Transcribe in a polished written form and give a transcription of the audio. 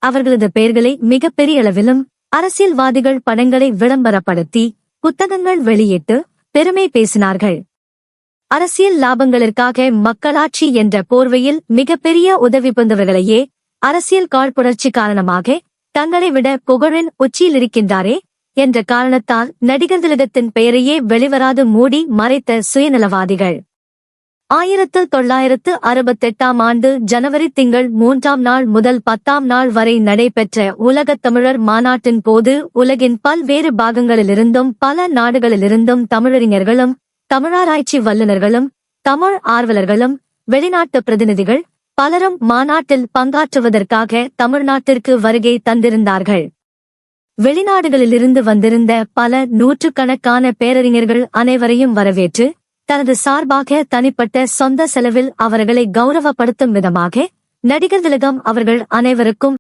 அவர்களது பெயர்களை மிகப்பெரிய அளவிலும் அரசியல்வாதிகள் படங்களை விளம்பரப்படுத்தி புத்தகங்கள் வெளியிட்டு பெருமை பேசினார்கள். அரசியல் லாபங்களுக்காக மக்களாட்சி என்ற போர்வையில் மிகப்பெரிய உதவி புரிந்தவர்களையே அரசியல் காழ்ப்புணர்ச்சி காரணமாக தங்களை விட புகழின் உச்சியில் இருக்கின்றாரே என்ற காரணத்தால் நடிகர் திலகத்தின் பெயரையே வெளிவராது மூடி மறைத்த சுயநலவாதிகள். 1968 ஆண்டு ஜனவரி திங்கள் 3ஆம் நாள் முதல் 10ஆம் நாள் வரை நடைபெற்ற உலகத் தமிழர் மாநாட்டின் போது உலகின் பல்வேறு பாகங்களிலிருந்தும் பல நாடுகளிலிருந்தும் தமிழறிஞர்களும் தமிழாராய்ச்சி வல்லுநர்களும் தமிழ் ஆர்வலர்களும் வெளிநாட்டு பிரதிநிதிகள் பலரும் மாநாட்டில் பங்காற்றுவதற்காக தமிழ்நாட்டிற்கு வருகை தந்திருந்தார்கள். வெளிநாடுகளிலிருந்து வந்திருந்த பல நூற்றுக்கணக்கான பேரறிஞர்கள் அனைவரையும் வரவேற்று தனது சார்பாக தனிப்பட்ட சொந்த செலவில் அவர்களை கௌரவப்படுத்தும் விதமாக நடிகர் திலகம் அவர்கள் அனைவருக்கும்